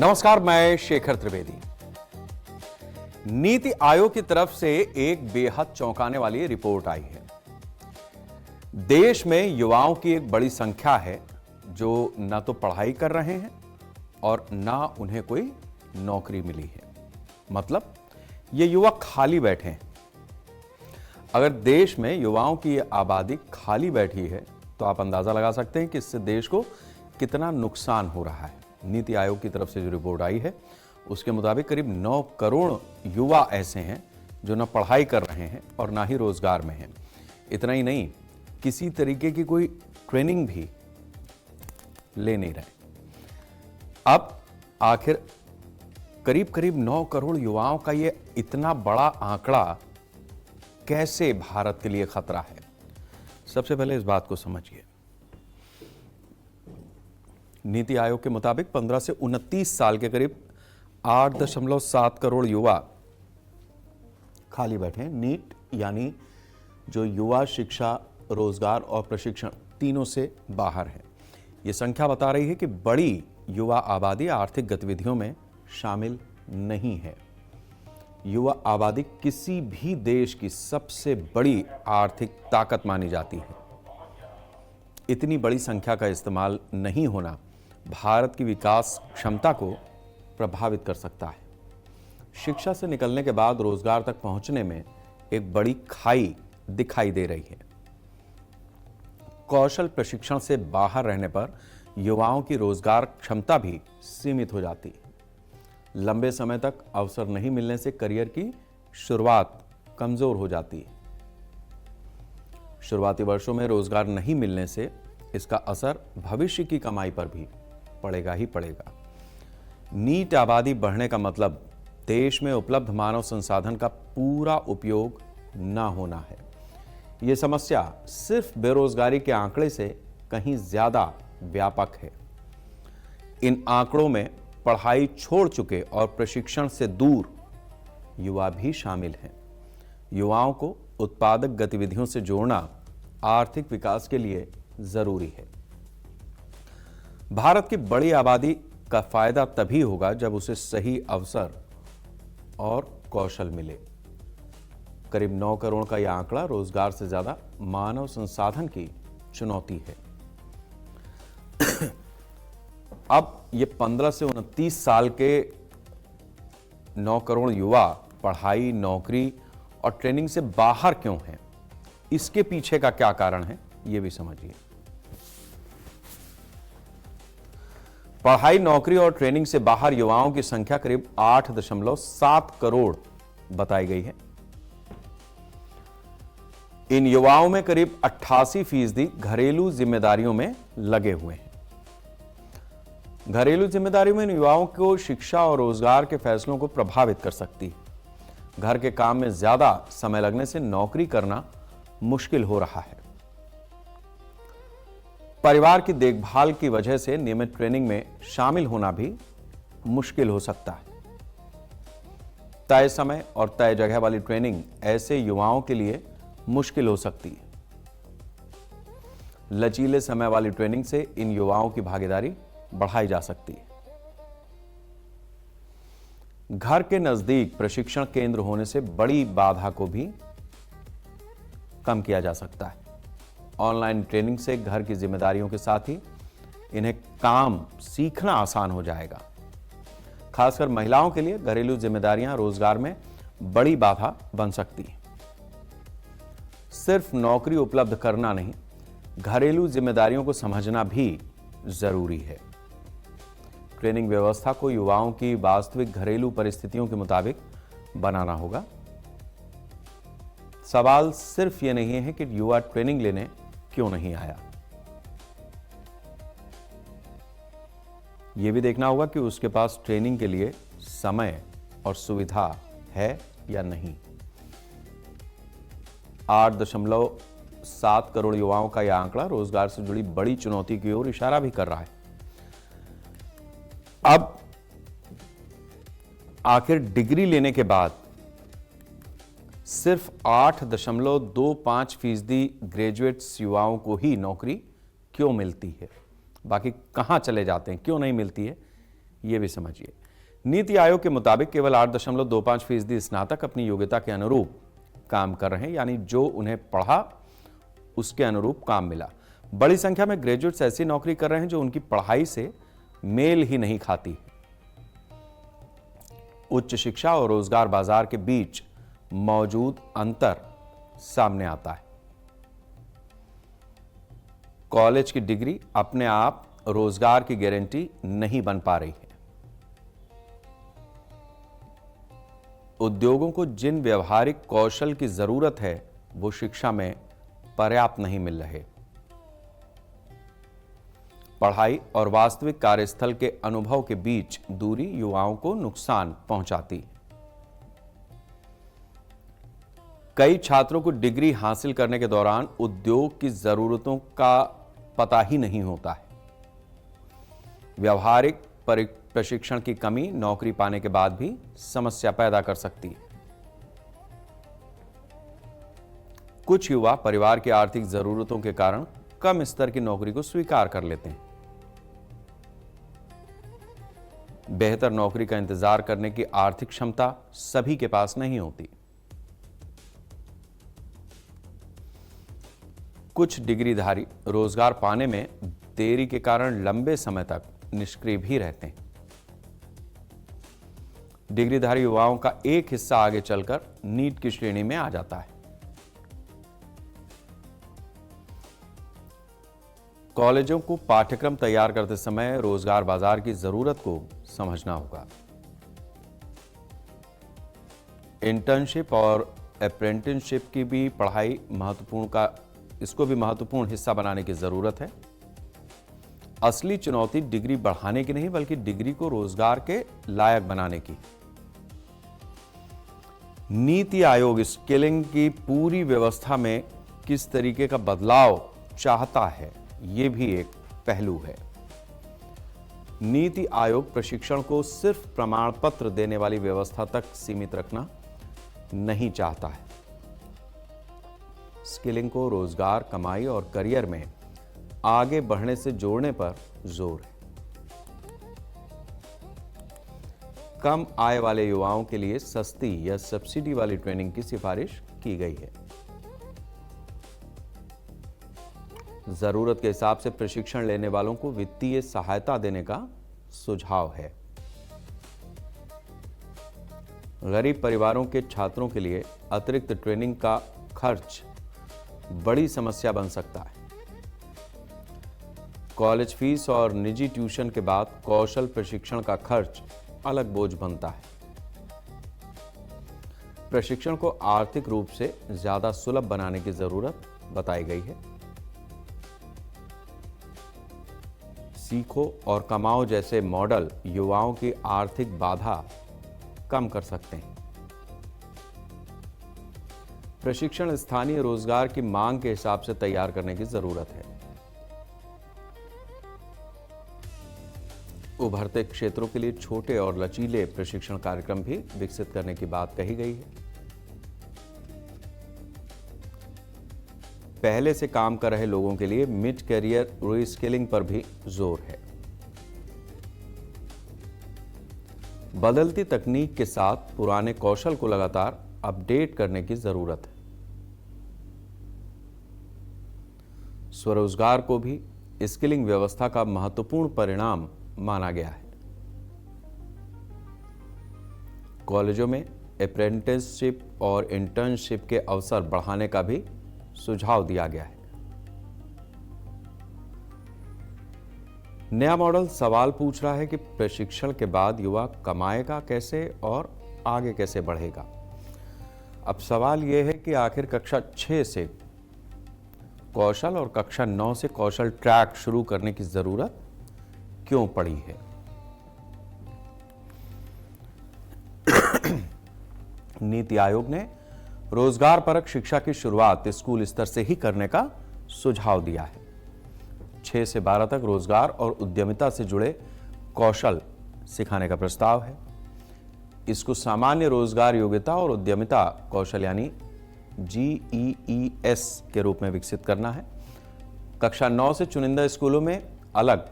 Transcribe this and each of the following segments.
नमस्कार, मैं शेखर त्रिवेदी। नीति आयोग की तरफ से एक बेहद चौंकाने वाली रिपोर्ट आई है। देश में युवाओं की एक बड़ी संख्या है जो न तो पढ़ाई कर रहे हैं और ना उन्हें कोई नौकरी मिली है। मतलब ये युवा खाली बैठे हैं। अगर देश में युवाओं की आबादी खाली बैठी है तो आप अंदाजा लगा सकते हैं कि इससे देश को कितना नुकसान हो रहा है। नीति आयोग की तरफ से जो रिपोर्ट आई है उसके मुताबिक करीब 9 करोड़ युवा ऐसे हैं जो न पढ़ाई कर रहे हैं और ना ही रोजगार में हैं। इतना ही नहीं, किसी तरीके की कोई ट्रेनिंग भी ले नहीं रहे। अब आखिर करीब 9 करोड़ युवाओं का ये इतना बड़ा आंकड़ा कैसे भारत के लिए खतरा है? सबसे पहले इस बात को समझिए। नीति आयोग के मुताबिक 15 से 29 साल के करीब 8.7 करोड़ युवा खाली बैठे हैं। नीट यानी जो युवा शिक्षा, रोजगार और प्रशिक्षण तीनों से बाहर है। यह संख्या बता रही है कि बड़ी युवा आबादी आर्थिक गतिविधियों में शामिल नहीं है। युवा आबादी किसी भी देश की सबसे बड़ी आर्थिक ताकत मानी जाती है। इतनी बड़ी संख्या का इस्तेमाल नहीं होना भारत की विकास क्षमता को प्रभावित कर सकता है। शिक्षा से निकलने के बाद रोजगार तक पहुंचने में एक बड़ी खाई दिखाई दे रही है। कौशल प्रशिक्षण से बाहर रहने पर युवाओं की रोजगार क्षमता भी सीमित हो जाती है। लंबे समय तक अवसर नहीं मिलने से करियर की शुरुआत कमजोर हो जाती है। शुरुआती वर्षों में रोजगार नहीं मिलने से इसका असर भविष्य की कमाई पर भी पड़ेगा ही पड़ेगा। नीट आबादी बढ़ने का मतलब देश में उपलब्ध मानव संसाधन का पूरा उपयोग न होना है। यह समस्या सिर्फ बेरोजगारी के आंकड़े से कहीं ज्यादा व्यापक है। इन आंकड़ों में पढ़ाई छोड़ चुके और प्रशिक्षण से दूर युवा भी शामिल हैं। युवाओं को उत्पादक गतिविधियों से जोड़ना आर्थिक विकास के लिए जरूरी है। भारत की बड़ी आबादी का फायदा तभी होगा जब उसे सही अवसर और कौशल मिले। करीब 9 करोड़ का यह आंकड़ा रोजगार से ज्यादा मानव संसाधन की चुनौती है। अब ये 15 से 29 साल के 9 करोड़ युवा पढ़ाई, नौकरी और ट्रेनिंग से बाहर क्यों हैं? इसके पीछे का क्या कारण है, ये भी समझिए। पढ़ाई, नौकरी और ट्रेनिंग से बाहर युवाओं की संख्या करीब 8.7 करोड़ बताई गई है। इन युवाओं में करीब 88% घरेलू जिम्मेदारियों में लगे हुए हैं। घरेलू जिम्मेदारियों में इन युवाओं को शिक्षा और रोजगार के फैसलों को प्रभावित कर सकती है। घर के काम में ज्यादा समय लगने से नौकरी करना मुश्किल हो रहा है। परिवार की देखभाल की वजह से नियमित ट्रेनिंग में शामिल होना भी मुश्किल हो सकता है। तय समय और तय जगह वाली ट्रेनिंग ऐसे युवाओं के लिए मुश्किल हो सकती है। लचीले समय वाली ट्रेनिंग से इन युवाओं की भागीदारी बढ़ाई जा सकती है। घर के नजदीक प्रशिक्षण केंद्र होने से बड़ी बाधा को भी कम किया जा सकता है। ऑनलाइन ट्रेनिंग से घर की जिम्मेदारियों के साथ ही इन्हें काम सीखना आसान हो जाएगा। खासकर महिलाओं के लिए घरेलू जिम्मेदारियां रोजगार में बड़ी बाधा बन सकती हैं। सिर्फ नौकरी उपलब्ध करना नहीं, घरेलू जिम्मेदारियों को समझना भी जरूरी है। ट्रेनिंग व्यवस्था को युवाओं की वास्तविक घरेलू परिस्थितियों के मुताबिक बनाना होगा। सवाल सिर्फ यह नहीं है कि युवा ट्रेनिंग लेने क्यों नहीं आया, यह भी देखना होगा कि उसके पास ट्रेनिंग के लिए समय और सुविधा है या नहीं। 8.7 करोड़ युवाओं का यह आंकड़ा रोजगार से जुड़ी बड़ी चुनौती की ओर इशारा भी कर रहा है। अब आखिर डिग्री लेने के बाद सिर्फ 8.25% ग्रेजुएट्स युवाओं को ही नौकरी क्यों मिलती है? बाकी कहां चले जाते हैं, क्यों नहीं मिलती है? ये भी समझिए। नीति आयोग के मुताबिक केवल 8.25% स्नातक अपनी योग्यता के अनुरूप काम कर रहे हैं, यानी जो उन्हें पढ़ा उसके अनुरूप काम मिला। बड़ी संख्या में ग्रेजुएट्स ऐसी नौकरी कर रहे हैं जो उनकी पढ़ाई से मेल ही नहीं खाती। उच्च शिक्षा और रोजगार बाजार के बीच मौजूद अंतर सामने आता है। कॉलेज की डिग्री अपने आप रोजगार की गारंटी नहीं बन पा रही है। उद्योगों को जिन व्यवहारिक कौशल की जरूरत है वो शिक्षा में पर्याप्त नहीं मिल रहे। पढ़ाई और वास्तविक कार्यस्थल के अनुभव के बीच दूरी युवाओं को नुकसान पहुंचाती है। कई छात्रों को डिग्री हासिल करने के दौरान उद्योग की जरूरतों का पता ही नहीं होता है। व्यावहारिक प्रशिक्षण की कमी नौकरी पाने के बाद भी समस्या पैदा कर सकती है। कुछ युवा परिवार की आर्थिक जरूरतों के कारण कम स्तर की नौकरी को स्वीकार कर लेते हैं। बेहतर नौकरी का इंतजार करने की आर्थिक क्षमता सभी के पास नहीं होती। कुछ डिग्रीधारी रोजगार पाने में देरी के कारण लंबे समय तक निष्क्रिय भी रहते हैं। डिग्रीधारी युवाओं का एक हिस्सा आगे चलकर नीट की श्रेणी में आ जाता है। कॉलेजों को पाठ्यक्रम तैयार करते समय रोजगार बाजार की जरूरत को समझना होगा। इंटर्नशिप और अप्रेंटिसशिप की भी पढ़ाई इसको भी महत्वपूर्ण हिस्सा बनाने की जरूरत है। असली चुनौती डिग्री बढ़ाने की नहीं बल्कि डिग्री को रोजगार के लायक बनाने की। नीति आयोग स्किलिंग की पूरी व्यवस्था में किस तरीके का बदलाव चाहता है, यह भी एक पहलू है। नीति आयोग प्रशिक्षण को सिर्फ प्रमाण पत्र देने वाली व्यवस्था तक सीमित रखना नहीं चाहता है। स्किलिंग को रोजगार, कमाई और करियर में आगे बढ़ने से जोड़ने पर जोर है। कम आय वाले युवाओं के लिए सस्ती या सब्सिडी वाली ट्रेनिंग की सिफारिश की गई है। जरूरत के हिसाब से प्रशिक्षण लेने वालों को वित्तीय सहायता देने का सुझाव है। गरीब परिवारों के छात्रों के लिए अतिरिक्त ट्रेनिंग का खर्च बड़ी समस्या बन सकता है। कॉलेज फीस और निजी ट्यूशन के बाद कौशल प्रशिक्षण का खर्च अलग बोझ बनता है। प्रशिक्षण को आर्थिक रूप से ज्यादा सुलभ बनाने की जरूरत बताई गई है। सीखो और कमाओ जैसे मॉडल युवाओं की आर्थिक बाधा कम कर सकते हैं। प्रशिक्षण स्थानीय रोजगार की मांग के हिसाब से तैयार करने की जरूरत है। उभरते क्षेत्रों के लिए छोटे और लचीले प्रशिक्षण कार्यक्रम भी विकसित करने की बात कही गई है। पहले से काम कर रहे लोगों के लिए मिड कैरियर रीस्किलिंग पर भी जोर है। बदलती तकनीक के साथ पुराने कौशल को लगातार अपडेट करने की जरूरत है। स्वरोजगार को भी स्किलिंग व्यवस्था का महत्वपूर्ण परिणाम माना गया है। कॉलेजों में अप्रेंटिसशिप और इंटर्नशिप के अवसर बढ़ाने का भी सुझाव दिया गया है। नया मॉडल सवाल पूछ रहा है कि प्रशिक्षण के बाद युवा कमाएगा कैसे और आगे कैसे बढ़ेगा। अब सवाल यह है कि आखिर कक्षा 6 से कौशल और कक्षा 9 से कौशल ट्रैक शुरू करने की जरूरत क्यों पड़ी है। नीति आयोग ने रोजगार परक शिक्षा की शुरुआत स्कूल स्तर से ही करने का सुझाव दिया है। 6 से 12 तक रोजगार और उद्यमिता से जुड़े कौशल सिखाने का प्रस्ताव है। इसको सामान्य रोजगार योग्यता और उद्यमिता कौशल यानी GEES के रूप में विकसित करना है। कक्षा 9 से चुनिंदा स्कूलों में अलग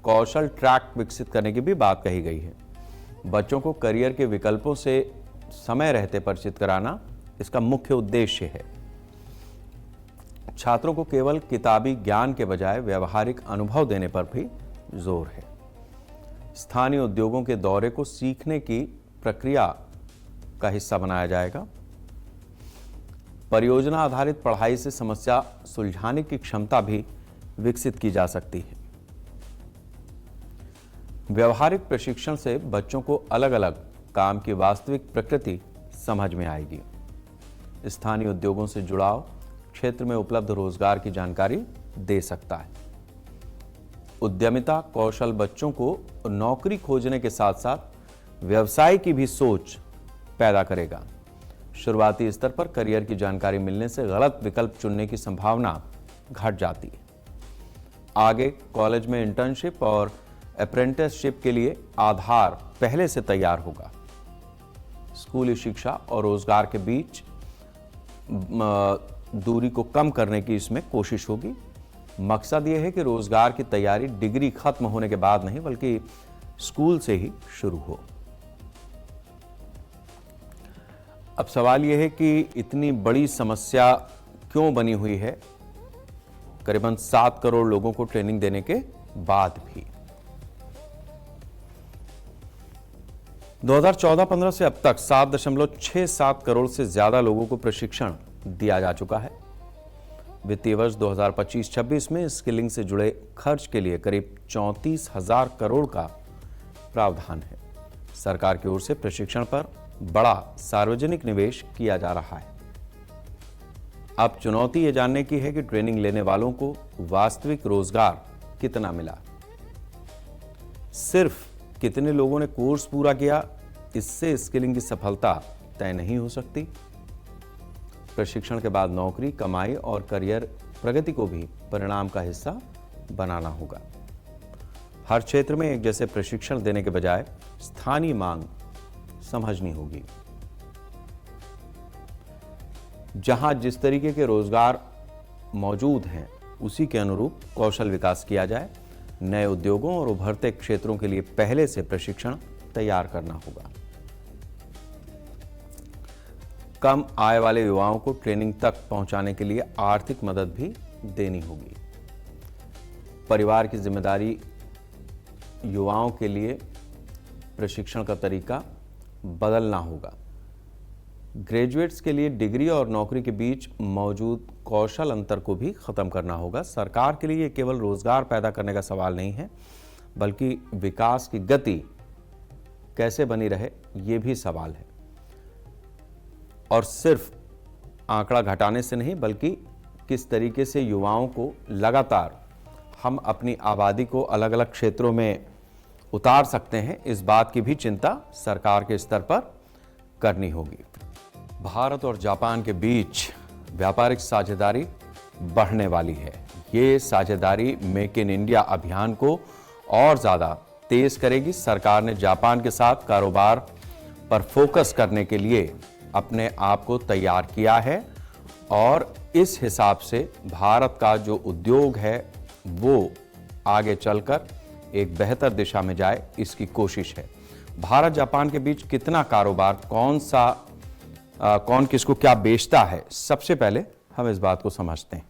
कौशल ट्रैक विकसित करने की भी बात कही गई है। बच्चों को करियर के विकल्पों से समय रहते परिचित कराना इसका मुख्य उद्देश्य है। छात्रों को केवल किताबी ज्ञान के बजाय व्यवहारिक अनुभव देने पर भी जोर है। स्थानीय उद्योगों के दौरे को सीखने की प्रक्रिया का हिस्सा बनाया जाएगा। परियोजना आधारित पढ़ाई से समस्या सुलझाने की क्षमता भी विकसित की जा सकती है। व्यवहारिक प्रशिक्षण से बच्चों को अलग अलग काम की वास्तविक प्रकृति समझ में आएगी। स्थानीय उद्योगों से जुड़ाव क्षेत्र में उपलब्ध रोजगार की जानकारी दे सकता है। उद्यमिता कौशल बच्चों को नौकरी खोजने के साथ साथ व्यवसाय की भी सोच पैदा करेगा। शुरुआती स्तर पर करियर की जानकारी मिलने से गलत विकल्प चुनने की संभावना घट जाती है। आगे कॉलेज में इंटर्नशिप और अप्रेंटिसशिप के लिए आधार पहले से तैयार होगा। स्कूली शिक्षा और रोजगार के बीच दूरी को कम करने की इसमें कोशिश होगी। मकसद यह है कि रोजगार की तैयारी डिग्री खत्म होने के बाद नहीं बल्कि स्कूल से ही शुरू हो। अब सवाल यह है कि इतनी बड़ी समस्या क्यों बनी हुई है करीबन 7 करोड़ लोगों को ट्रेनिंग देने के बाद भी। 2014-15 से अब तक 7.67 करोड़ से ज्यादा लोगों को प्रशिक्षण दिया जा चुका है। वित्तीय वर्ष 2025-26 में स्किलिंग से जुड़े खर्च के लिए करीब 34,000 करोड़ का प्रावधान है। सरकार की ओर से प्रशिक्षण पर बड़ा सार्वजनिक निवेश किया जा रहा है। अब चुनौती यह जानने की है कि ट्रेनिंग लेने वालों को वास्तविक रोजगार कितना मिला। सिर्फ कितने लोगों ने कोर्स पूरा किया, इससे स्किलिंग की सफलता तय नहीं हो सकती। प्रशिक्षण के बाद नौकरी, कमाई और करियर प्रगति को भी परिणाम का हिस्सा बनाना होगा। हर क्षेत्र में एक जैसे प्रशिक्षण देने के बजाय स्थानीय मांग समझनी होगी। जहां जिस तरीके के रोजगार मौजूद हैं उसी के अनुरूप कौशल विकास किया जाए। नए उद्योगों और उभरते क्षेत्रों के लिए पहले से प्रशिक्षण तैयार करना होगा। कम आय वाले युवाओं को ट्रेनिंग तक पहुंचाने के लिए आर्थिक मदद भी देनी होगी। परिवार की जिम्मेदारी युवाओं के लिए प्रशिक्षण का तरीका बदलना होगा। ग्रेजुएट्स के लिए डिग्री और नौकरी के बीच मौजूद कौशल अंतर को भी खत्म करना होगा। सरकार के लिए ये केवल रोजगार पैदा करने का सवाल नहीं है बल्कि विकास की गति कैसे बनी रहे ये भी सवाल है। और सिर्फ आंकड़ा घटाने से नहीं बल्कि किस तरीके से युवाओं को लगातार हम अपनी आबादी को अलग अलग क्षेत्रों में उतार सकते हैं, इस बात की भी चिंता सरकार के स्तर पर करनी होगी। भारत और जापान के बीच व्यापारिक साझेदारी बढ़ने वाली है। ये साझेदारी मेक इन इंडिया अभियान को और ज्यादा तेज करेगी। सरकार ने जापान के साथ कारोबार पर फोकस करने के लिए अपने आप को तैयार किया है और इस हिसाब से भारत का जो उद्योग है वो आगे चलकर एक बेहतर दिशा में जाए, इसकी कोशिश है। भारत जापान के बीच कितना कारोबार, कौन किसको क्या बेचता है, सबसे पहले हम इस बात को समझते हैं।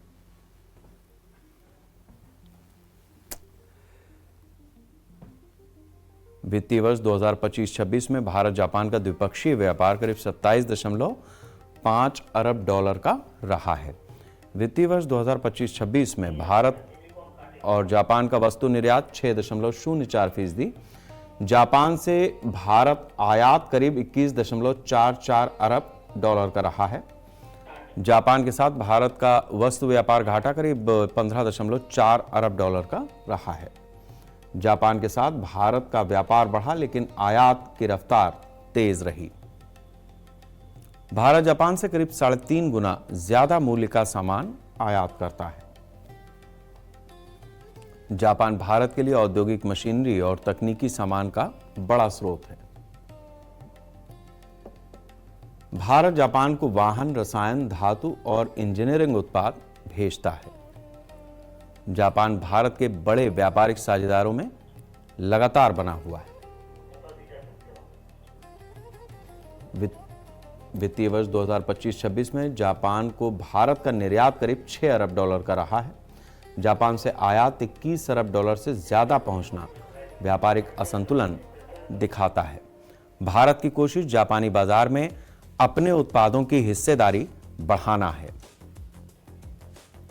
वित्तीय वर्ष 2025-26 में भारत जापान का द्विपक्षीय व्यापार करीब 27.5 अरब डॉलर का रहा है। वित्तीय वर्ष 2025-26 में भारत और जापान का वस्तु निर्यात 6.04%। जापान से भारत आयात करीब 21.44 अरब डॉलर का रहा है। जापान के साथ भारत का वस्तु व्यापार घाटा करीब 15.4 अरब डॉलर का रहा है। जापान के साथ भारत का व्यापार बढ़ा लेकिन आयात की रफ्तार तेज रही। भारत जापान से करीब 3.5 गुना ज्यादा मूल्य का सामान आयात करता है। जापान भारत के लिए औद्योगिक मशीनरी और तकनीकी सामान का बड़ा स्रोत है। भारत जापान को वाहन, रसायन, धातु और इंजीनियरिंग उत्पाद भेजता है। जापान भारत के बड़े व्यापारिक साझेदारों में लगातार बना हुआ है। वित्तीय वर्ष 2025-26 में जापान को भारत का निर्यात करीब 6 अरब डॉलर का रहा है। जापान से आयात 21 अरब डॉलर से ज्यादा पहुंचना व्यापारिक असंतुलन दिखाता है। भारत की कोशिश जापानी बाजार में अपने उत्पादों की हिस्सेदारी बढ़ाना है।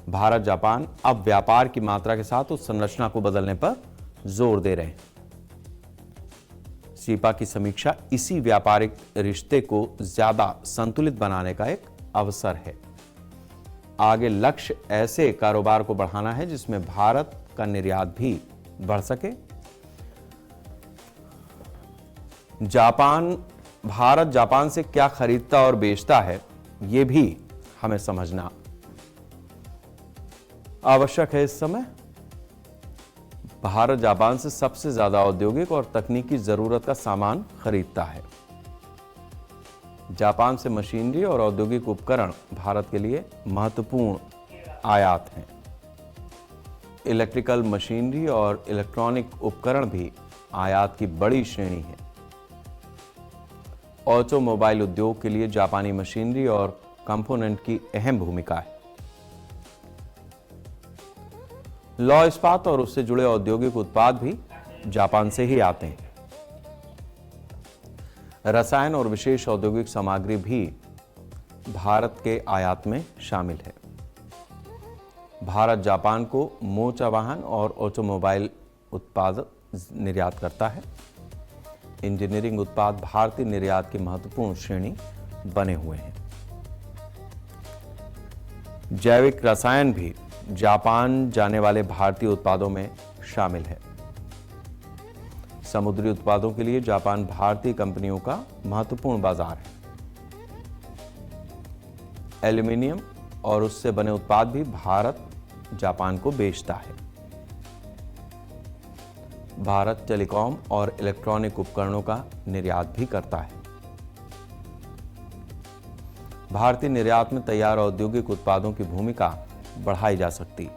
भारत जापान अब व्यापार की मात्रा के साथ उस संरचना को बदलने पर जोर दे रहे हैं। सीपा की समीक्षा इसी व्यापारिक रिश्ते को ज्यादा संतुलित बनाने का एक अवसर है। आगे लक्ष्य ऐसे कारोबार को बढ़ाना है जिसमें भारत का निर्यात भी बढ़ सके। भारत जापान से क्या खरीदता और बेचता है, यह भी हमें समझना आवश्यक है। इस समय भारत जापान से सबसे ज्यादा औद्योगिक और तकनीकी जरूरत का सामान खरीदता है। जापान से मशीनरी और औद्योगिक उपकरण भारत के लिए महत्वपूर्ण आयात हैं। इलेक्ट्रिकल मशीनरी और इलेक्ट्रॉनिक उपकरण भी आयात की बड़ी श्रेणी है। ऑटोमोबाइल उद्योग के लिए जापानी मशीनरी और कंपोनेंट की अहम भूमिका है। लौह इस्पात और उससे जुड़े औद्योगिक उत्पाद भी जापान से ही आते हैं। रसायन और विशेष औद्योगिक सामग्री भी भारत के आयात में शामिल है। भारत जापान को मोटर वाहन और ऑटोमोबाइल उत्पाद निर्यात करता है। इंजीनियरिंग उत्पाद भारतीय निर्यात की महत्वपूर्ण श्रेणी बने हुए हैं। जैविक रसायन भी जापान जाने वाले भारतीय उत्पादों में शामिल है। समुद्री उत्पादों के लिए जापान भारतीय कंपनियों का महत्वपूर्ण बाजार है। एल्यूमीनियम और उससे बने उत्पाद भी भारत जापान को बेचता है। भारत टेलीकॉम और इलेक्ट्रॉनिक उपकरणों का निर्यात भी करता है। भारतीय निर्यात में तैयार औद्योगिक उत्पादों की भूमिका बढ़ाई जा सकती।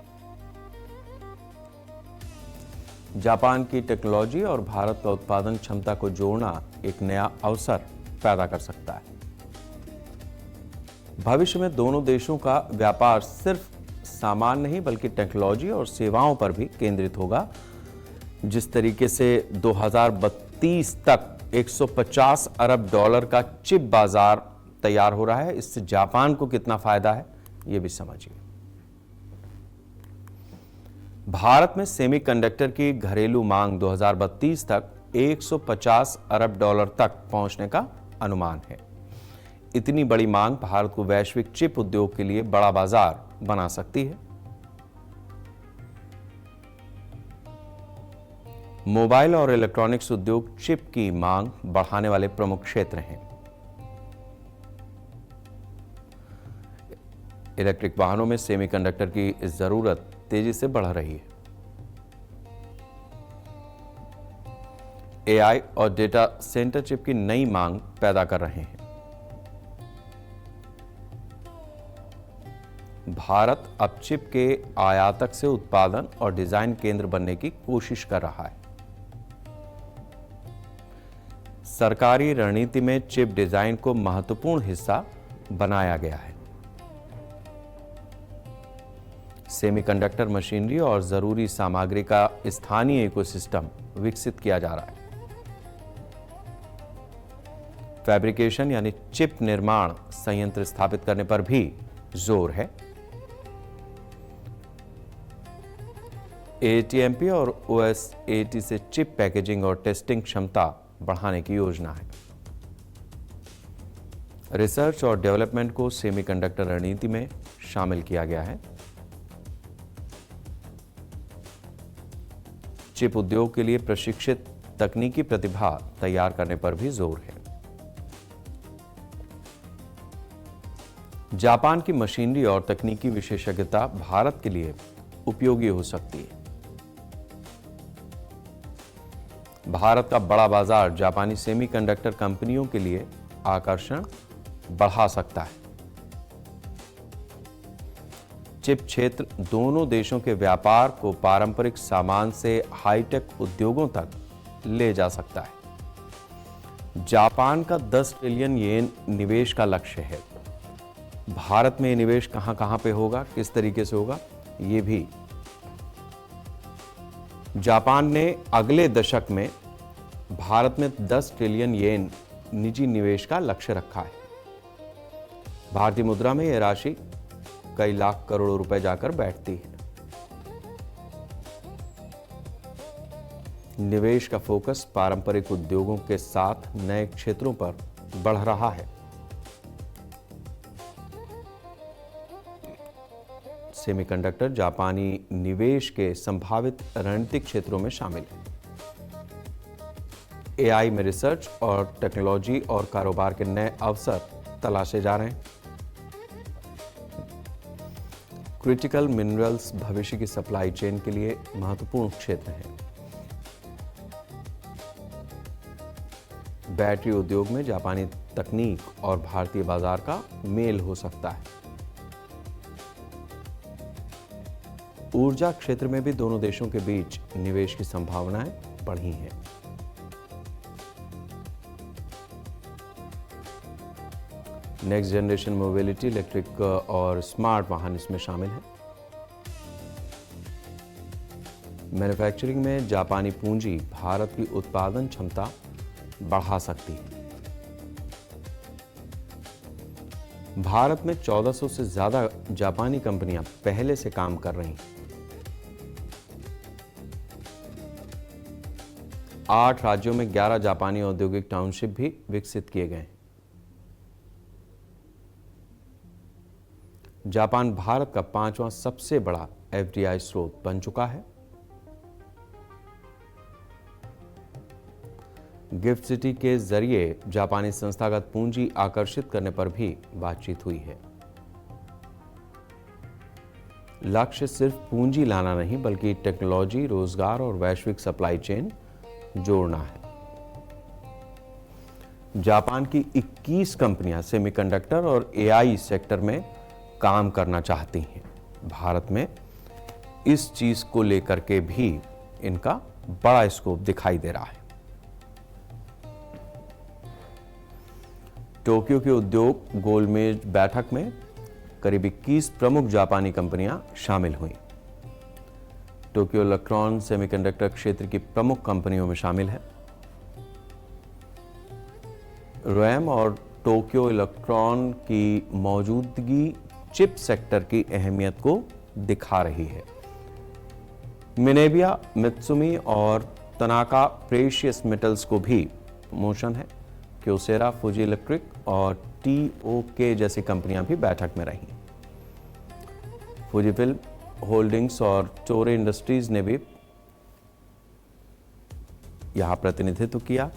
जापान की टेक्नोलॉजी और भारत का उत्पादन क्षमता को जोड़ना एक नया अवसर पैदा कर सकता है। भविष्य में दोनों देशों का व्यापार सिर्फ सामान नहीं बल्कि टेक्नोलॉजी और सेवाओं पर भी केंद्रित होगा। जिस तरीके से 2032 तक 150 अरब डॉलर का चिप बाजार तैयार हो रहा है, इससे जापान को कितना फायदा है यह भी समझिए। भारत में सेमीकंडक्टर की घरेलू मांग 2032 तक 150 अरब डॉलर तक पहुंचने का अनुमान है। इतनी बड़ी मांग भारत को वैश्विक चिप उद्योग के लिए बड़ा बाजार बना सकती है। मोबाइल और इलेक्ट्रॉनिक्स उद्योग चिप की मांग बढ़ाने वाले प्रमुख क्षेत्र हैं। इलेक्ट्रिक वाहनों में सेमीकंडक्टर की जरूरत तेजी से बढ़ रही है। एआई और डेटा सेंटर चिप की नई मांग पैदा कर रहे हैं। भारत अब चिप के आयातक से उत्पादन और डिजाइन केंद्र बनने की कोशिश कर रहा है। सरकारी रणनीति में चिप डिजाइन को महत्वपूर्ण हिस्सा बनाया गया है। सेमीकंडक्टर मशीनरी और जरूरी सामग्री का स्थानीय इकोसिस्टम विकसित किया जा रहा है। फैब्रिकेशन यानी चिप निर्माण संयंत्र स्थापित करने पर भी जोर है। एटीएमपी और ओएसएटी से चिप पैकेजिंग और टेस्टिंग क्षमता बढ़ाने की योजना है। रिसर्च और डेवलपमेंट को सेमीकंडक्टर रणनीति में शामिल किया गया है। चिप उद्योग के लिए प्रशिक्षित तकनीकी प्रतिभा तैयार करने पर भी जोर है। जापान की मशीनरी और तकनीकी विशेषज्ञता भारत के लिए उपयोगी हो सकती है। भारत का बड़ा बाजार जापानी सेमीकंडक्टर कंपनियों के लिए आकर्षण बढ़ा सकता है। चिप क्षेत्र दोनों देशों के व्यापार को पारंपरिक सामान से हाईटेक उद्योगों तक ले जा सकता है। जापान का 10 ट्रिलियन येन निवेश का लक्ष्य है। भारत में निवेश कहां पे होगा, किस तरीके से होगा, ये भी। जापान ने अगले दशक में भारत में 10 ट्रिलियन येन निजी निवेश का लक्ष्य रखा है। भारतीय मुद्रा में यह राशि कई लाख करोड़ रुपए जाकर बैठती है। निवेश का फोकस पारंपरिक उद्योगों के साथ नए क्षेत्रों पर बढ़ रहा है। सेमीकंडक्टर जापानी निवेश के संभावित रणनीतिक क्षेत्रों में शामिल है। एआई में रिसर्च और टेक्नोलॉजी और कारोबार के नए अवसर तलाशे जा रहे हैं। क्रिटिकल मिनरल्स भविष्य की सप्लाई चेन के लिए महत्वपूर्ण क्षेत्र हैं। बैटरी उद्योग में जापानी तकनीक और भारतीय बाजार का मेल हो सकता है। ऊर्जा क्षेत्र में भी दोनों देशों के बीच निवेश की संभावनाएं बढ़ी हैं। नेक्स्ट जनरेशन मोबिलिटी, इलेक्ट्रिक और स्मार्ट वाहन इसमें शामिल है। मैन्युफैक्चरिंग में जापानी पूंजी भारत की उत्पादन क्षमता बढ़ा सकती है। भारत में 1400 से ज्यादा जापानी कंपनियां पहले से काम कर रही हैं। 8 राज्यों में 11 जापानी औद्योगिक टाउनशिप भी विकसित किए गए। जापान भारत का 5वां सबसे बड़ा एफडीआई स्रोत बन चुका है। गिफ्ट सिटी के जरिए जापानी संस्थागत पूंजी आकर्षित करने पर भी बातचीत हुई है। लक्ष्य सिर्फ पूंजी लाना नहीं बल्कि टेक्नोलॉजी, रोजगार और वैश्विक सप्लाई चेन जोड़ना है। जापान की 21 कंपनियां सेमीकंडक्टर और एआई सेक्टर में काम करना चाहती हैं। भारत में इस चीज को लेकर के भी इनका बड़ा स्कोप दिखाई दे रहा है। टोक्यो के उद्योग गोलमेज बैठक में करीब 21 प्रमुख जापानी कंपनियां शामिल हुई। टोक्यो इलेक्ट्रॉन सेमीकंडक्टर क्षेत्र की प्रमुख कंपनियों में शामिल है। रैम और टोक्यो इलेक्ट्रॉन की मौजूदगी चिप सेक्टर की अहमियत को दिखा रही है। मिनेबिया, मित्सुमी और तनाका प्रेशियस मेटल्स को भी प्रमोशन है। क्योसेरा, फुजी इलेक्ट्रिक और टीओके जैसी कंपनियां भी बैठक में रही। फुजी फिल्म होल्डिंग्स और टोरे इंडस्ट्रीज ने भी यहां प्रतिनिधित्व किया।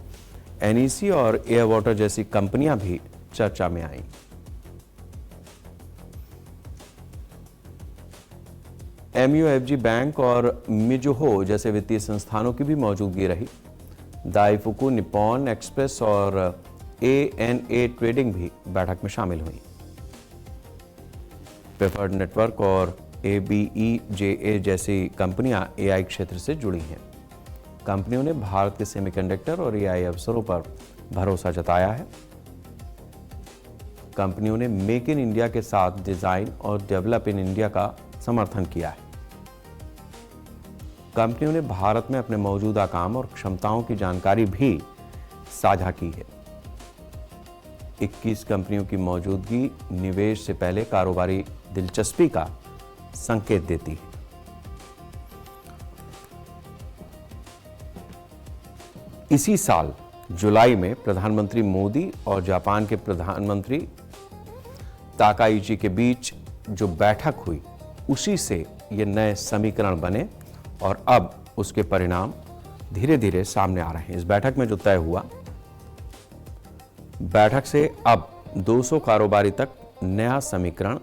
एनईसी और एयर वाटर जैसी कंपनियां भी चर्चा में आई। एमयूएफजी बैंक और मिजुहो जैसे वित्तीय संस्थानों की भी मौजूदगी रही। दाइफुकु, निप्पॉन एक्सप्रेस और एएनए ट्रेडिंग भी बैठक में शामिल हुई। प्रेफर्ड नेटवर्क और एबीईजेए जैसी कंपनियां एआई क्षेत्र से जुड़ी हैं। कंपनियों ने भारत के सेमीकंडक्टर और एआई अवसरों पर भरोसा जताया है। कंपनियों ने मेक इन इंडिया के साथ डिजाइन और डेवलप इन इंडिया का समर्थन किया है। कंपनियों ने भारत में अपने मौजूदा काम और क्षमताओं की जानकारी भी साझा की है। 21 कंपनियों की मौजूदगी निवेश से पहले कारोबारी दिलचस्पी का संकेत देती है। इसी साल जुलाई में प्रधानमंत्री मोदी और जापान के प्रधानमंत्री ताकाइची के बीच जो बैठक हुई उसी से ये नए समीकरण बने और अब उसके परिणाम धीरे धीरे सामने आ रहे हैं। इस बैठक में जो तय हुआ, बैठक से अब 200 कारोबारी तक नया समीकरण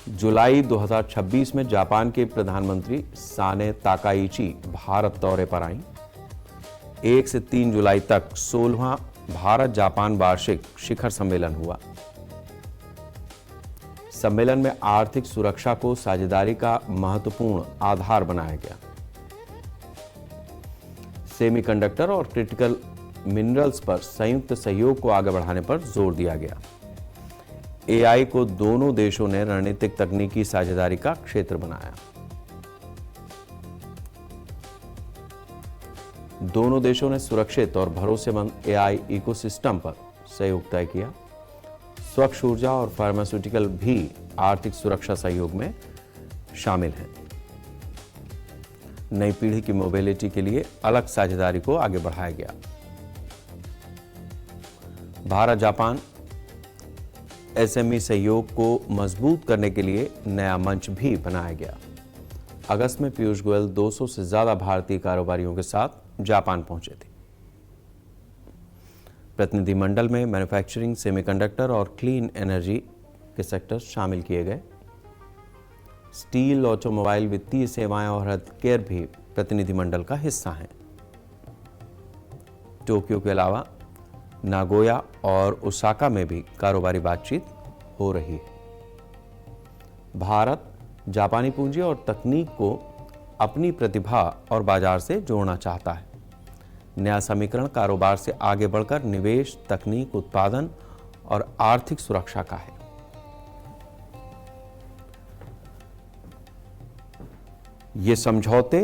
जुलाई 2026 में जापान के प्रधानमंत्री साने ताकाइची भारत दौरे पर आई। 1 से 3 जुलाई तक 16वां भारत जापान वार्षिक शिखर सम्मेलन हुआ। सम्मेलन में आर्थिक सुरक्षा को साझेदारी का महत्वपूर्ण आधार बनाया गया। सेमीकंडक्टर और क्रिटिकल मिनरल्स पर संयुक्त सहयोग को आगे बढ़ाने पर जोर दिया गया। एआई को दोनों देशों ने रणनीतिक तकनीकी साझेदारी का क्षेत्र बनाया। दोनों देशों ने सुरक्षित और भरोसेमंद एआई इकोसिस्टम पर सहयोग तय किया। स्वच्छ ऊर्जा और फार्मास्यूटिकल भी आर्थिक सुरक्षा सहयोग में शामिल हैं। नई पीढ़ी की मोबिलिटी के लिए अलग साझेदारी को आगे बढ़ाया गया। भारत जापान एसएमई सहयोग को मजबूत करने के लिए नया मंच भी बनाया गया। अगस्त में पीयूष गोयल 200 से ज्यादा भारतीय कारोबारियों के साथ जापान पहुंचे थे। प्रतिनिधिमंडल में मैन्युफैक्चरिंग, सेमीकंडक्टर और क्लीन एनर्जी के सेक्टर शामिल किए गए। स्टील, ऑटोमोबाइल, वित्तीय सेवाएं और हेल्थ केयर भी प्रतिनिधिमंडल का हिस्सा हैं। टोक्यो के अलावा नागोया और ओसाका में भी कारोबारी बातचीत हो रही है। भारत जापानी पूंजी और तकनीक को अपनी प्रतिभा और बाजार से जोड़ना चाहता है। नया समीकरण कारोबार से आगे बढ़कर निवेश, तकनीक, उत्पादन और आर्थिक सुरक्षा का है। ये समझौते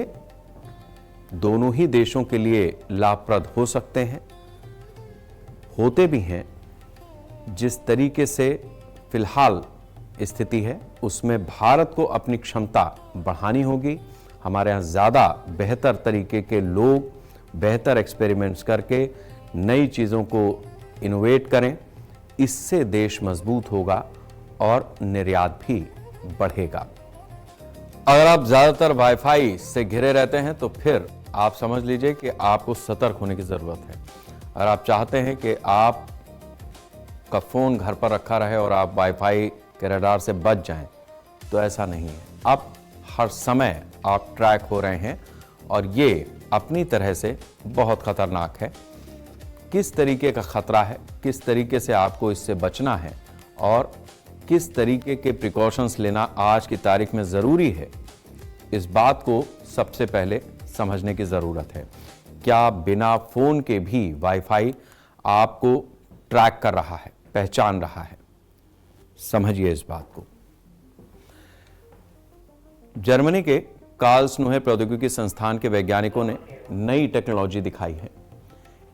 दोनों ही देशों के लिए लाभप्रद हो सकते हैं, होते भी हैं। जिस तरीके से फिलहाल स्थिति है उसमें भारत को अपनी क्षमता बढ़ानी होगी। हमारे यहाँ ज़्यादा बेहतर तरीके के लोग बेहतर एक्सपेरिमेंट्स करके नई चीज़ों को इनोवेट करें। इससे देश मजबूत होगा और निर्यात भी बढ़ेगा। अगर आप ज़्यादातर वाईफाई से घिरे रहते हैं तो फिर आप समझ लीजिए कि आपको सतर्क होने की ज़रूरत है। अगर आप चाहते हैं कि आप का फ़ोन घर पर रखा रहे और आप वाईफाई के रडार से बच जाएं, तो ऐसा नहीं है। अब हर समय आप ट्रैक हो रहे हैं और ये अपनी तरह से बहुत खतरनाक है। किस तरीके का खतरा है, किस तरीके से आपको इससे बचना है और किस तरीके के प्रिकॉशंस लेना आज की तारीख में ज़रूरी है, इस बात को सबसे पहले समझने की ज़रूरत है। क्या बिना फ़ोन के भी वाईफाई आपको ट्रैक कर रहा है, पहचान रहा है? समझिए इस बात को। जर्मनी के कार्लस्नोहे प्रौद्योगिकी संस्थान के वैज्ञानिकों ने नई टेक्नोलॉजी दिखाई है।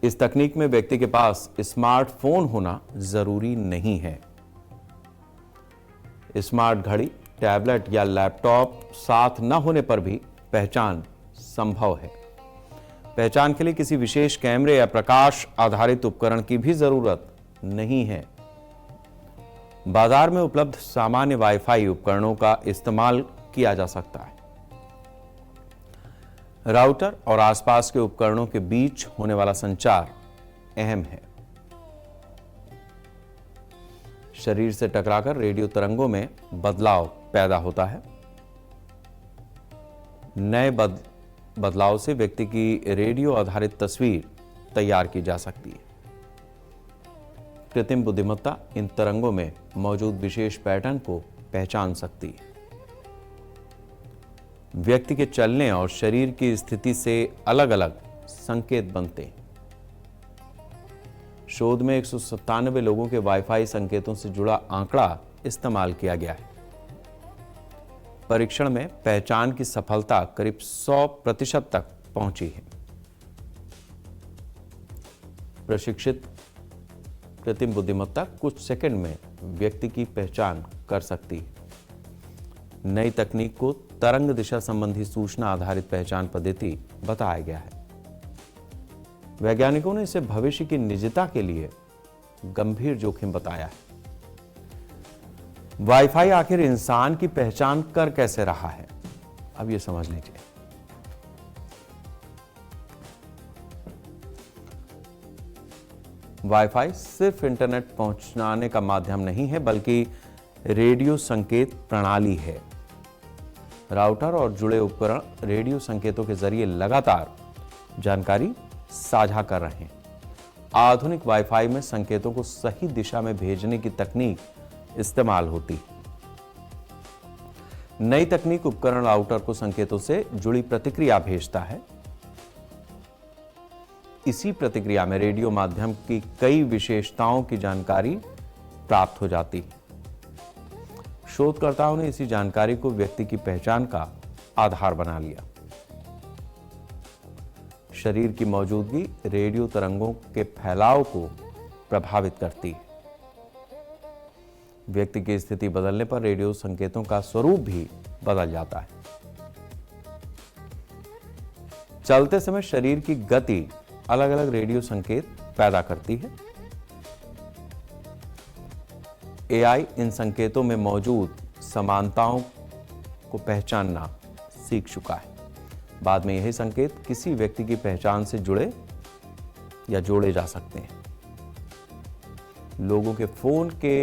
इस तकनीक में व्यक्ति के पास स्मार्टफोन होना जरूरी नहीं है। स्मार्ट घड़ी, टैबलेट या लैपटॉप साथ न होने पर भी पहचान संभव है। पहचान के लिए किसी विशेष कैमरे या प्रकाश आधारित उपकरण की भी जरूरत नहीं है। बाजार में उपलब्ध सामान्य वाईफाई उपकरणों का इस्तेमाल किया जा सकता है। राउटर और आसपास के उपकरणों के बीच होने वाला संचार अहम है। शरीर से टकराकर रेडियो तरंगों में बदलाव पैदा होता है। नए बदलाव से व्यक्ति की रेडियो आधारित तस्वीर तैयार की जा सकती है। कृत्रिम बुद्धिमत्ता इन तरंगों में मौजूद विशेष पैटर्न को पहचान सकती है। व्यक्ति के चलने और शरीर की स्थिति से अलग अलग संकेत बनते हैं। शोध में 197 लोगों के वाईफाई संकेतों से जुड़ा आंकड़ा इस्तेमाल किया गया है। परीक्षण में पहचान की सफलता करीब 100% तक पहुंची है। प्रशिक्षित कृत्रिम बुद्धिमत्ता कुछ सेकंड में व्यक्ति की पहचान कर सकती है। नई तकनीक को तरंग दिशा संबंधी सूचना आधारित पहचान पद्धति बताया गया है। वैज्ञानिकों ने इसे भविष्य की निजता के लिए गंभीर जोखिम बताया है। वाईफाई आखिर इंसान की पहचान कर कैसे रहा है, अब यह समझ लीजिए। वाईफाई सिर्फ इंटरनेट पहुंचाने का माध्यम नहीं है, बल्कि रेडियो संकेत प्रणाली है। राउटर और जुड़े उपकरण रेडियो संकेतों के जरिए लगातार जानकारी साझा कर रहे हैं। आधुनिक वाईफाई में संकेतों को सही दिशा में भेजने की तकनीक इस्तेमाल होती है। नई तकनीक उपकरण राउटर को संकेतों से जुड़ी प्रतिक्रिया भेजता है। इसी प्रतिक्रिया में रेडियो माध्यम की कई विशेषताओं की जानकारी प्राप्त हो जाती है। शोधकर्ताओं ने इसी जानकारी को व्यक्ति की पहचान का आधार बना लिया। शरीर की मौजूदगी रेडियो तरंगों के फैलाव को प्रभावित करती है। व्यक्ति की स्थिति बदलने पर रेडियो संकेतों का स्वरूप भी बदल जाता है। चलते समय शरीर की गति अलग अलग रेडियो संकेत पैदा करती है। एआई इन संकेतों में मौजूद समानताओं को पहचानना सीख चुका है। बाद में यही संकेत किसी व्यक्ति की पहचान से जुड़े या जोड़े जा सकते हैं। लोगों के फोन के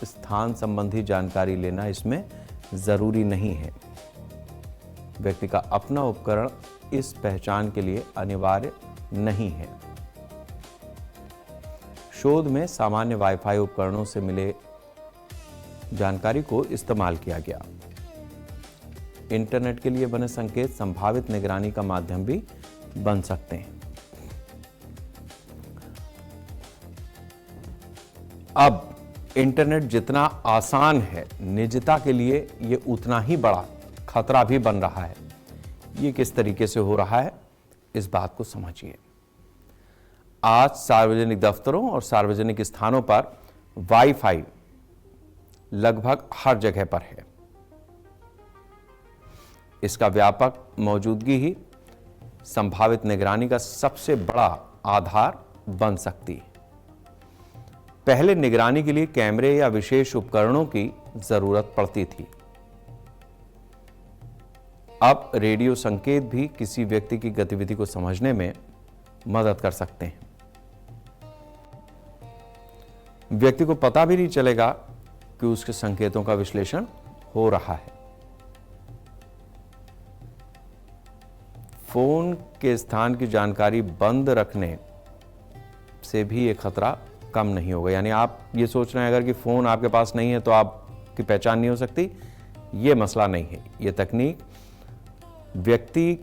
स्थान संबंधी जानकारी लेना इसमें जरूरी नहीं है। व्यक्ति का अपना उपकरण इस पहचान के लिए अनिवार्य नहीं है। शोध में सामान्य वाईफाई उपकरणों से मिले जानकारी को इस्तेमाल किया गया। इंटरनेट के लिए बने संकेत संभावित निगरानी का माध्यम भी बन सकते हैं। अब इंटरनेट जितना आसान है, निजता के लिए यह उतना ही बड़ा खतरा भी बन रहा है। यह किस तरीके से हो रहा है, इस बात को समझिए। आज सार्वजनिक दफ्तरों और सार्वजनिक स्थानों पर वाईफाई लगभग हर जगह पर है। इसका व्यापक मौजूदगी ही संभावित निगरानी का सबसे बड़ा आधार बन सकती है। पहले निगरानी के लिए कैमरे या विशेष उपकरणों की जरूरत पड़ती थी। अब रेडियो संकेत भी किसी व्यक्ति की गतिविधि को समझने में मदद कर सकते हैं। व्यक्ति को पता भी नहीं चलेगा कि उसके संकेतों का विश्लेषण हो रहा है। फोन के स्थान की जानकारी बंद रखने से भी यह खतरा कम नहीं होगा। यानी आप ये सोच रहे हैं अगर कि फोन आपके पास नहीं है तो आपकी पहचान नहीं हो सकती, यह मसला नहीं है। यह तकनीक व्यक्ति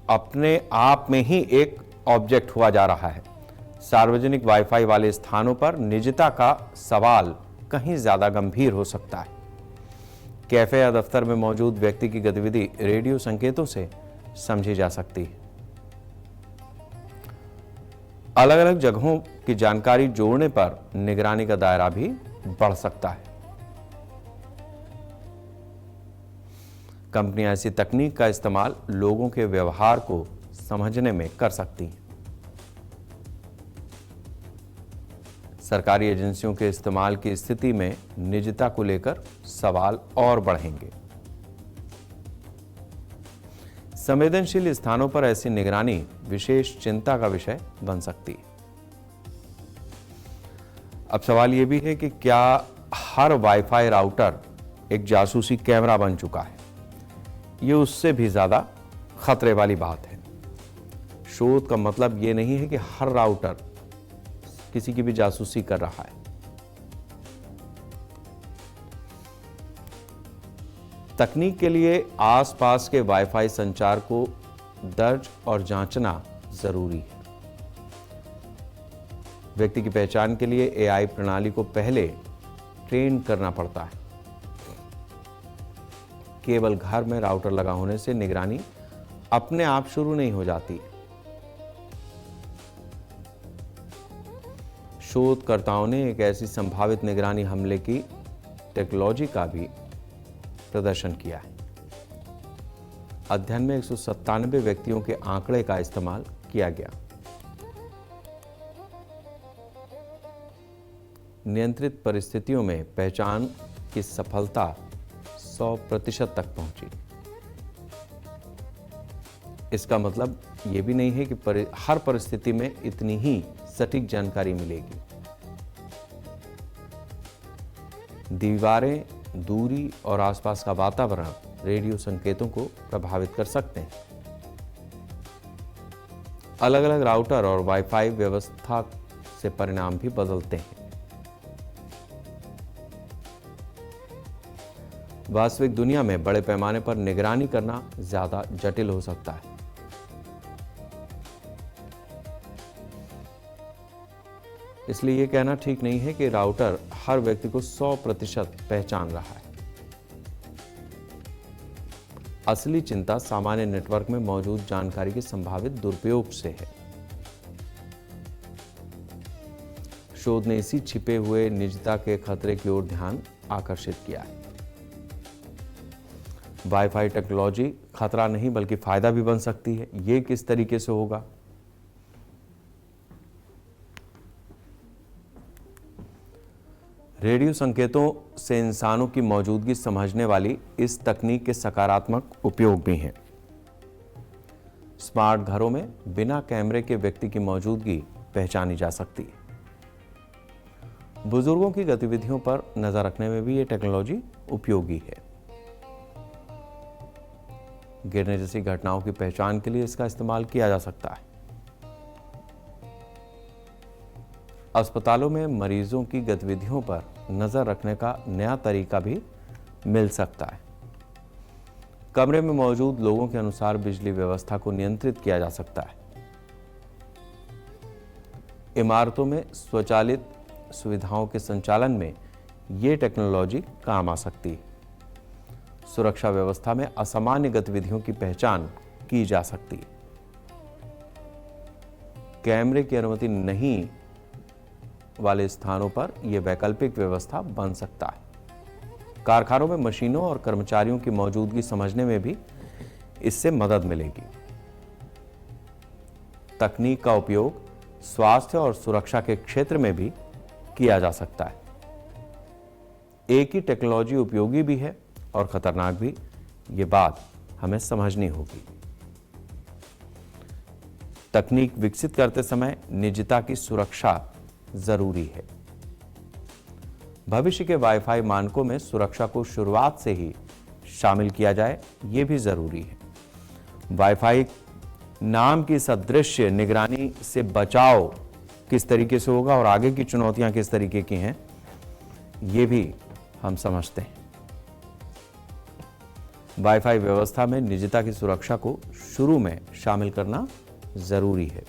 अपने आप में ही एक ऑब्जेक्ट हुआ जा रहा है। सार्वजनिक वाईफाई वाले स्थानों पर निजता का सवाल कहीं ज्यादा गंभीर हो सकता है। कैफे या दफ्तर में मौजूद व्यक्ति की गतिविधि रेडियो संकेतों से समझी जा सकती है। अलग अलग जगहों की जानकारी जोड़ने पर निगरानी का दायरा भी बढ़ सकता है। कंपनियां ऐसी तकनीक का इस्तेमाल लोगों के व्यवहार को समझने में कर सकती हैं। सरकारी एजेंसियों के इस्तेमाल की स्थिति में निजता को लेकर सवाल और बढ़ेंगे। संवेदनशील स्थानों पर ऐसी निगरानी विशेष चिंता का विषय बन सकती है। अब सवाल यह भी है कि क्या हर वाईफाई राउटर एक जासूसी कैमरा बन चुका है? यह उससे भी ज्यादा खतरे वाली बात है। शोध का मतलब यह नहीं है कि हर राउटर किसी की भी जासूसी कर रहा है। तकनीक के लिए आसपास के वाईफाई संचार को दर्ज और जांचना जरूरी है। व्यक्ति की पहचान के लिए एआई प्रणाली को पहले ट्रेन करना पड़ता है। केवल घर में राउटर लगा होने से निगरानी अपने आप शुरू नहीं हो जाती। शोधकर्ताओं ने एक ऐसी संभावित निगरानी हमले की टेक्नोलॉजी का भी प्रदर्शन किया है। अध्ययन में 197 व्यक्तियों के आंकड़े का इस्तेमाल किया गया। नियंत्रित परिस्थितियों में पहचान की सफलता 100% तक पहुंची। इसका मतलब यह भी नहीं है कि हर परिस्थिति में इतनी ही सटीक जानकारी मिलेगी। दीवारें, दूरी और आसपास का वातावरण रेडियो संकेतों को प्रभावित कर सकते हैं। अलग अलग राउटर और वाईफाई व्यवस्था से परिणाम भी बदलते हैं। वास्तविक दुनिया में बड़े पैमाने पर निगरानी करना ज्यादा जटिल हो सकता है। इसलिए यह कहना ठीक नहीं है कि राउटर हर व्यक्ति को 100% पहचान रहा है। असली चिंता सामान्य नेटवर्क में मौजूद जानकारी के संभावित दुरुपयोग से है। शोध ने इसी छिपे हुए निजता के खतरे की ओर ध्यान आकर्षित किया है। वाईफाई टेक्नोलॉजी खतरा नहीं बल्कि फायदा भी बन सकती है। यह किस तरीके से होगा? रेडियो संकेतों से इंसानों की मौजूदगी समझने वाली इस तकनीक के सकारात्मक उपयोग भी हैं। स्मार्ट घरों में बिना कैमरे के व्यक्ति की मौजूदगी पहचानी जा सकती है। बुजुर्गों की गतिविधियों पर नजर रखने में भी यह टेक्नोलॉजी उपयोगी है। गिरने जैसी घटनाओं की पहचान के लिए इसका इस्तेमाल किया जा सकता है। अस्पतालों में मरीजों की गतिविधियों पर नजर रखने का नया तरीका भी मिल सकता है। कमरे में मौजूद लोगों के अनुसार बिजली व्यवस्था को नियंत्रित किया जा सकता है। इमारतों में स्वचालित सुविधाओं के संचालन में यह टेक्नोलॉजी काम आ सकती है। सुरक्षा व्यवस्था में असामान्य गतिविधियों की पहचान की जा सकती है। कैमरे की अनुमति नहीं वाले स्थानों पर यह वैकल्पिक व्यवस्था बन सकता है। कारखानों में मशीनों और कर्मचारियों की मौजूदगी समझने में भी इससे मदद मिलेगी। तकनीक का उपयोग स्वास्थ्य और सुरक्षा के क्षेत्र में भी किया जा सकता है। एक ही टेक्नोलॉजी उपयोगी भी है और खतरनाक भी, ये बात हमें समझनी होगी। तकनीक विकसित करते समय निजता की सुरक्षा जरूरी है। भविष्य के वाईफाई मानकों में सुरक्षा को शुरुआत से ही शामिल किया जाए, यह भी जरूरी है। वाईफाई नाम की सदृश्य निगरानी से बचाव किस तरीके से होगा और आगे की चुनौतियां किस तरीके की हैं, यह भी हम समझते हैं। वाईफाई व्यवस्था में निजता की सुरक्षा को शुरू में शामिल करना जरूरी है।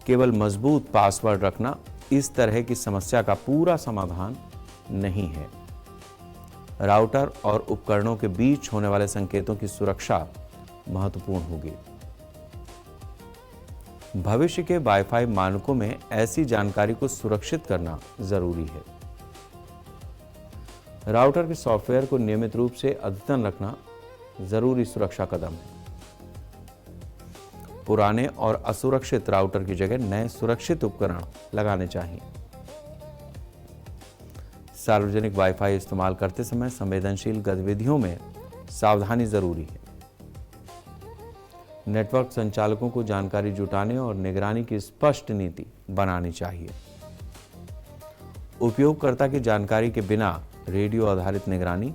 केवल मजबूत पासवर्ड रखना इस तरह की समस्या का पूरा समाधान नहीं है। राउटर और उपकरणों के बीच होने वाले संकेतों की सुरक्षा महत्वपूर्ण होगी। भविष्य के वाईफाई मानकों में ऐसी जानकारी को सुरक्षित करना जरूरी है। राउटर के सॉफ्टवेयर को नियमित रूप से अद्यतन रखना जरूरी सुरक्षा कदम है। पुराने और असुरक्षित राउटर की जगह नए सुरक्षित उपकरण लगाने चाहिए। सार्वजनिक वाईफाई इस्तेमाल करते समय संवेदनशील गतिविधियों में सावधानी जरूरी है। नेटवर्क संचालकों को जानकारी जुटाने और निगरानी की स्पष्ट नीति बनानी चाहिए। उपयोगकर्ता की जानकारी के बिना रेडियो आधारित निगरानी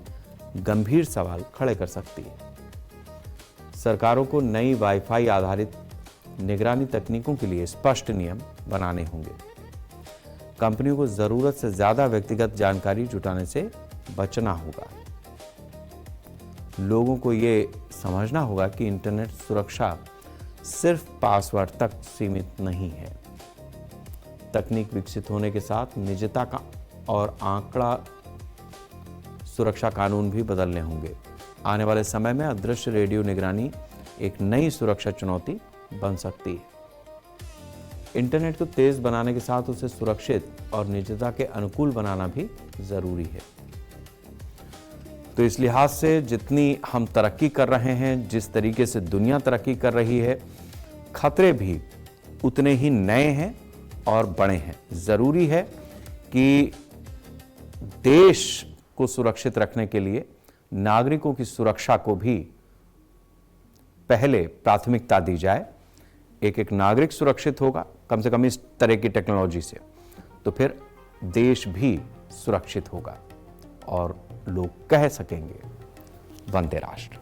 गंभीर सवाल खड़े कर सकती है। सरकारों को नई वाईफाई आधारित निगरानी तकनीकों के लिए स्पष्ट नियम बनाने होंगे। कंपनियों को जरूरत से ज्यादा व्यक्तिगत जानकारी जुटाने से बचना होगा। लोगों को यह समझना होगा कि इंटरनेट सुरक्षा सिर्फ पासवर्ड तक सीमित नहीं है। तकनीक विकसित होने के साथ निजता का और आंकड़ा सुरक्षा कानून भी बदलने होंगे। आने वाले समय में अदृश्य रेडियो निगरानी एक नई सुरक्षा चुनौती बन सकती है। इंटरनेट को तेज बनाने के साथ उसे सुरक्षित और निजता के अनुकूल बनाना भी जरूरी है। तो इस लिहाज से जितनी हम तरक्की कर रहे हैं, जिस तरीके से दुनिया तरक्की कर रही है, खतरे भी उतने ही नए हैं और बड़े हैं। जरूरी है कि देश को सुरक्षित रखने के लिए नागरिकों की सुरक्षा को भी पहले प्राथमिकता दी जाए। एक एक नागरिक सुरक्षित होगा कम से कम इस तरह की टेक्नोलॉजी से, तो फिर देश भी सुरक्षित होगा और लोग कह सकेंगे वंदे राष्ट्र।